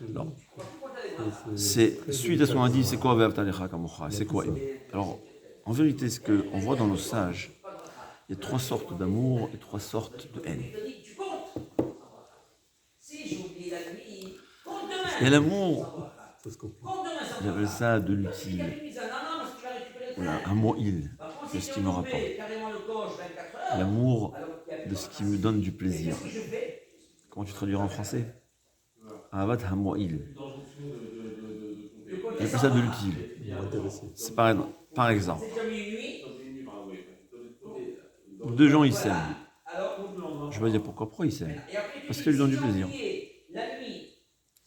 Non. C'est, suite à ce qu'on a dit, c'est quoi Ve'avtalecha kamocha? C'est quoi aimer? Alors, en vérité, ce qu'on voit dans nos sages, il y a 3 sortes d'amour et 3 sortes de haine. Il y a l'amour, j'appelle ça de l'utile. Voilà, un mot il, de ce qui me rapporte. L'amour de ce qui me donne du plaisir. Comment tu traduiras en français? Ahavat hamo'il. Il appelle ça de l'utile. C'est par exemple, 2 gens ils s'aiment. Je vais dire pourquoi ils s'aiment. Parce que ça lui donne du plaisir.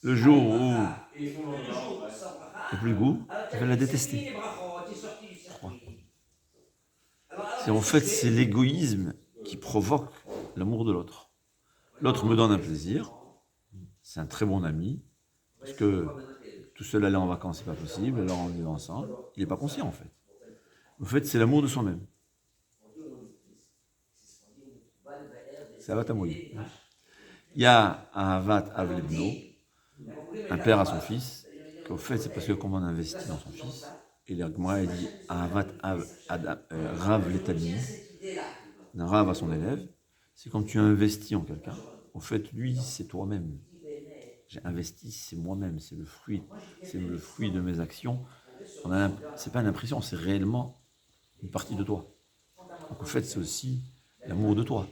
Le jour où il n'y a plus de goût, il va la détester. 3. En fait, c'est l'égoïsme qui provoque l'amour de l'autre. L'autre me donne un plaisir, c'est un très bon ami, parce que tout seul aller en vacances, c'est pas possible, alors on est ensemble, il n'est pas conscient en fait. En fait, c'est l'amour de soi-même. C'est Ahavat Hamoïl. Il y a Ahavat Av Lebno, un père à son fils, qu'au fait, c'est parce que comme on investit dans son fils, et l'Agmara dit Ahavat Rav Letalmid, d'un Rav à son élève, c'est quand tu investis en quelqu'un, au fait, lui, c'est toi-même. J'ai investi, c'est moi-même, c'est le fruit de mes actions. C'est pas une impression, c'est réellement une partie de toi. Donc en fait, c'est aussi l'amour de toi.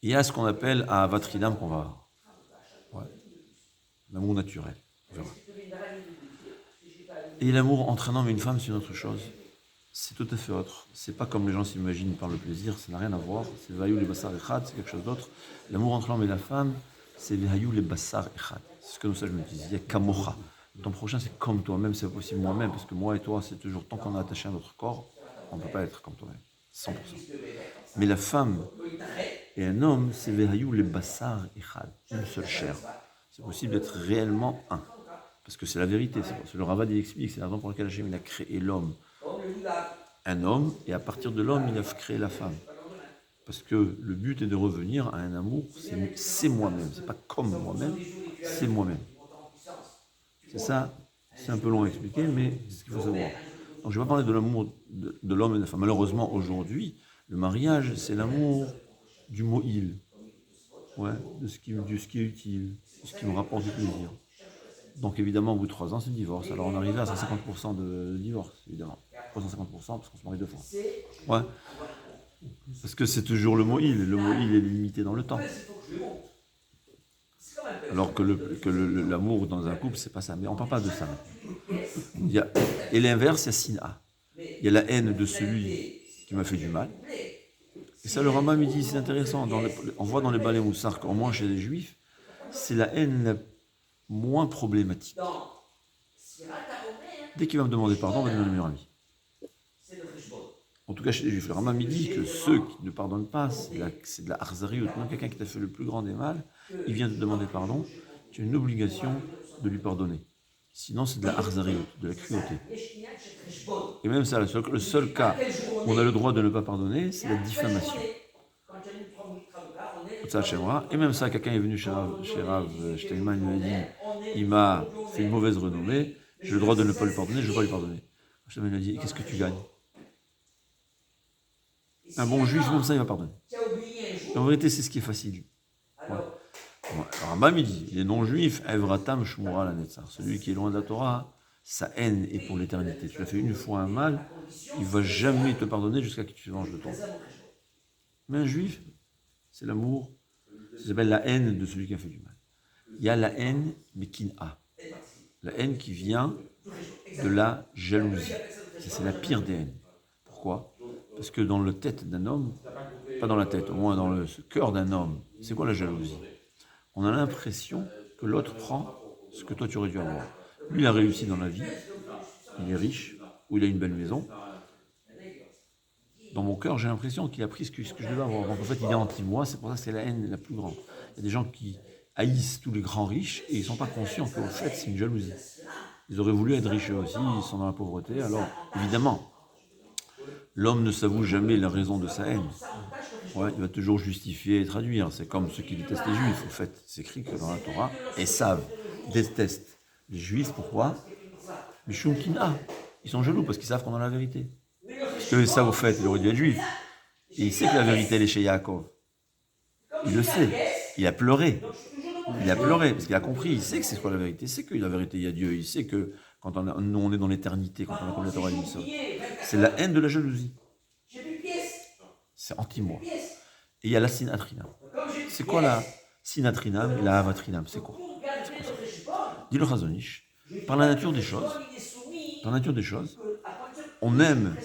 Il y a ce qu'on appelle Ahavat Rinam qu'on va... Ouais, l'amour naturel. On verra. Et l'amour entre un homme et une femme, c'est une autre chose. C'est tout à fait autre. C'est pas comme les gens s'imaginent par le plaisir, ça n'a rien à voir. C'est Vayou le Bassar Echad, c'est quelque chose d'autre. L'amour entre l'homme et la femme, c'est Vayou le Bassar Echad. C'est ce que nous sages me disent. Il y a Kamocha. Ton prochain, c'est comme toi-même, c'est possible moi-même, parce que moi et toi, c'est toujours tant qu'on est attaché à notre corps, on ne peut pas être comme toi-même. 100%. Mais la femme et un homme, c'est Vayou le Bassar Echad. Une seule chair. C'est possible d'être réellement un. Parce que c'est la vérité. C'est le Ravad, il explique, c'est la raison pour laquelle Hachem, il a créé l'homme. Un homme, et à partir de l'homme, il a créé la femme. Parce que le but est de revenir à un amour, c'est moi-même, c'est pas comme moi-même, c'est moi-même. C'est ça, c'est un peu long à expliquer, mais c'est ce qu'il faut savoir. Donc je ne vais pas parler de l'amour de l'homme et de la femme. Malheureusement, aujourd'hui, le mariage, c'est l'amour du mot il. Ouais, de ce qui est utile, de ce qui me rapporte du plaisir. Donc évidemment, au bout de 3 ans, c'est le divorce. Alors on arrive à 150% de divorce, évidemment. 350% parce qu'on se marie 2 fois. Ouais. Parce que c'est toujours le mot il. Le mot il est limité dans le temps. Alors que l'amour dans un couple, c'est pas ça. Mais on ne parle pas de ça. Et l'inverse, il y a Sina. Il y a la haine de celui qui m'a fait du mal. Et ça, le Rambam me dit, c'est intéressant. On voit dans les Balei Moussar qu'au moins chez les Juifs, c'est la haine la moins problématique. Dès qu'il va me demander pardon, on va devenir le meilleur ami. En tout cas, chez les Juifs, le Rambam me dit que ceux qui ne pardonnent pas, c'est de la harzarie, ou même quelqu'un qui t'a fait le plus grand des mal, il vient te demander pardon, tu as une obligation de lui pardonner. Sinon, c'est de la harzarie, de la cruauté. Et même ça, le seul cas où on a le droit de ne pas pardonner, c'est la diffamation. Et même ça, quelqu'un est venu chez Rav Steinman, il m'a dit, il m'a fait une mauvaise renommée, j'ai le droit de ne pas lui pardonner, je ne vais pas lui pardonner. Steinman lui a dit, qu'est-ce que tu gagnes? Un bon juif, même ça, il va pardonner. En vérité, c'est ce qui est facile. Ouais. Rambam, il dit, les non-juifs, Evratam Shmura la Netzar. Celui qui est loin de la Torah, sa haine est pour l'éternité. Tu l'as fait une fois un mal, il ne va jamais te pardonner jusqu'à ce que tu te venges de toi. Mais un juif, c'est l'amour, ça s'appelle la haine de celui qui a fait du mal. Il y a la haine, mais kin'a. La haine qui vient de la jalousie. C'est la pire des haines. Pourquoi? Parce que dans la tête d'un homme, pas dans la tête, au moins dans le cœur d'un homme, c'est quoi la jalousie? On a l'impression que l'autre prend ce que toi tu aurais dû avoir. Lui, il a réussi dans la vie, il est riche, ou il a une belle maison. Dans mon cœur, j'ai l'impression qu'il a pris ce que je devais avoir. Donc en fait, il est anti-moi, c'est pour ça que c'est la haine la plus grande. Il y a des gens qui haïssent tous les grands riches et ils ne sont pas conscients qu'au fait, c'est une jalousie. Ils auraient voulu être riches eux aussi, ils sont dans la pauvreté. Alors, évidemment, l'homme ne s'avoue jamais la raison de sa haine. Ouais, il va toujours justifier et traduire. C'est comme ceux qui détestent les juifs. En fait, c'est écrit que dans la Torah, Esav déteste les juifs. Pourquoi? Mishum Kina. Ils sont jaloux parce qu'ils savent qu'on a la vérité. Parce que Esav, au fait, il aurait dû être juif. Et il sait que la vérité, elle est chez Yaakov. Il le sait. Il a pleuré. Il a pleuré parce qu'il a compris. Il sait que c'est quoi la vérité. Il sait que la vérité, il y a Dieu. Il sait que quand nous, on est dans l'éternité, quand on a comme la Torah dit ça, c'est la haine de la jalousie. C'est anti-moi. Et il y a la sinatrinam. C'est quoi la sinatrinam et la avatrinam? C'est quoi ça? Dit le Chazon Ish. Par la nature des choses, on aime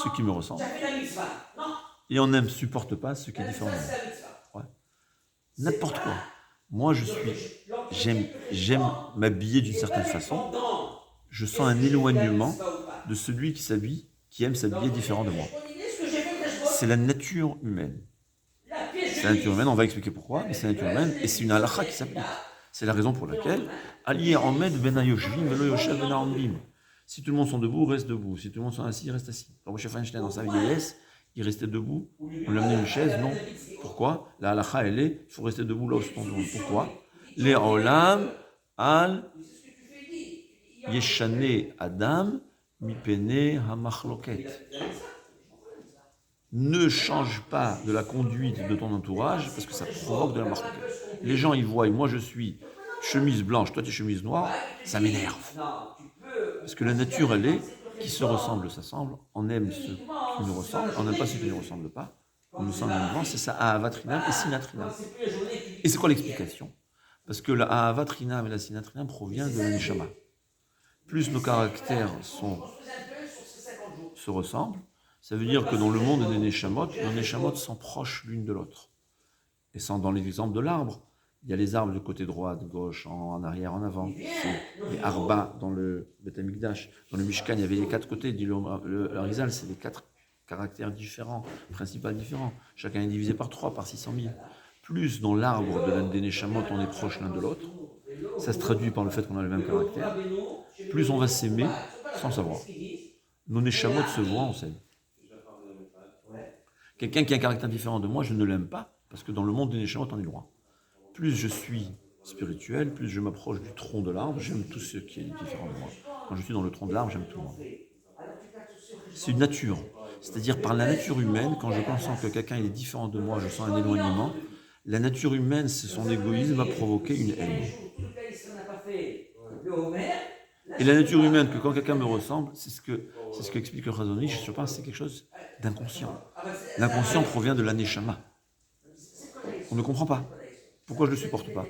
ce qui me ressemble et on n'aime, supporte pas ce qui est différent de moi. Ouais. N'importe quoi. Moi, j'aime m'habiller d'une certaine façon. Je sens un éloignement de celui qui aime s'habiller différent de moi. C'est la nature humaine. C'est la nature humaine, on va expliquer pourquoi, mais c'est la nature humaine, et c'est une halakha qui s'applique. C'est la raison pour laquelle, Ali Ahmed ben Ayoshvim velo Yoshev ben Ahambim. Si tout le monde sont debout, reste debout. Si tout le monde sont assis, reste assis. Alors, Moshe Feinstein, dans sa vieillesse, il restait debout. On lui a amené une chaise, non. Pourquoi? La halakha, elle est, il faut rester debout là où se tombe. Pourquoi? Les olam al yeshane adam mipene hamachloket. Ne change pas de la conduite de ton entourage parce que ça provoque de la marloquette. Les gens, ils voient, moi je suis chemise blanche, toi tu es chemise noire, ça m'énerve. Parce que la nature, elle est, qui se ressemble, s'assemble, on aime ceux qui nous ressemblent, on n'aime pas ceux qui ne nous ressemblent pas, on nous semble vivant, c'est ça, ahavatrinam et sinatrinam. Et c'est quoi l'explication? Parce que la ahavatrinam et la sinatrinam proviennent de la neshama. Plus nos caractères se ressemblent, ça veut dire que dans le monde des Neshamot, nos Neshamot sont proches l'une de l'autre. Et dans les exemples de l'arbre, il y a les arbres de côté droit, de gauche, en arrière, en avant. C'est les Arba dans le Beth Amikdash. Dans le Mishkan, il y avait les quatre côtés. Dit le Rizal, c'est les quatre caractères différents, principaux différents. Chacun est divisé par 3, par 600 000. Plus dans l'arbre des Neshamot, on est proches l'un de l'autre. Ça se traduit par le fait qu'on a le même caractère. Plus on va s'aimer sans savoir. Nos Neshamot se voient, on s'aime. Quelqu'un qui a un caractère différent de moi, je ne l'aime pas, parce que dans le monde des Neshamot, on est loin. Plus je suis spirituel, plus je m'approche du tronc de l'arbre, j'aime tout ce qui est différent de moi. Quand je suis dans le tronc de l'arbre, j'aime tout le monde. C'est une nature. C'est-à-dire, par la nature humaine, quand je consens que quelqu'un est différent de moi, je sens un éloignement, la nature humaine, c'est son égoïsme, va provoquer une haine. Et la nature humaine, que quand quelqu'un me ressemble, c'est ce que explique le Chazon Ish, je pense que c'est quelque chose d'inconscient. L'inconscient provient de l'aneshama. On ne comprend pas. Pourquoi je ne le supporte pas?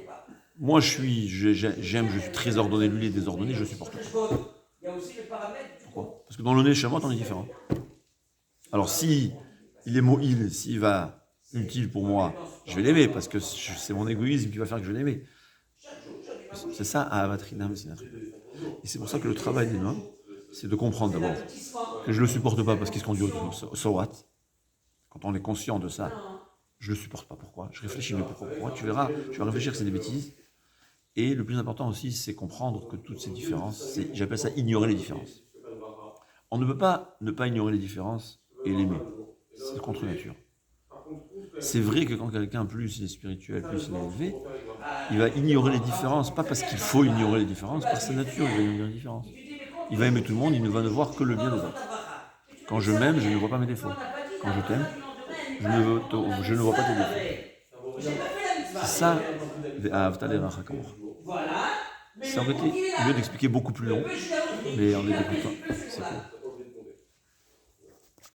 Moi, je suis très ordonné, lui il est désordonné, je ne le supporte pas. Pourquoi? Parce que dans le neshama, on est différent. Alors si il est mo'il, s'il va utile pour moi, je vais l'aimer, parce que c'est mon égoïsme qui va faire que je vais l'aimer. C'est ça, ahavatrinam et sinatrinam. Et c'est pour ça que le travail des noms, c'est de comprendre d'abord que je ne le supporte pas parce qu'il se conduit au so what. Quand on est conscient de ça, je ne le supporte pas. Pourquoi? Je réfléchis, mais pourquoi? Tu verras, je vais réfléchir que c'est des bêtises. Et le plus important aussi, c'est comprendre que toutes ces différences, j'appelle ça ignorer les différences. On ne peut pas ne pas ignorer les différences et l'aimer. C'est contre nature. C'est vrai que quand quelqu'un, plus il est spirituel, plus il est élevé, il va ignorer les différences, pas parce qu'il faut ignorer les différences, par sa nature, il va ignorer les différences. Il va aimer tout le monde, il ne va ne voir que le bien des autres. Quand je m'aime, je ne vois pas mes défauts. Quand je t'aime, je ne vois pas tes défauts. C'est ça, ça aurait été mieux d'expliquer beaucoup plus long, mais en écoutant, c'est cool.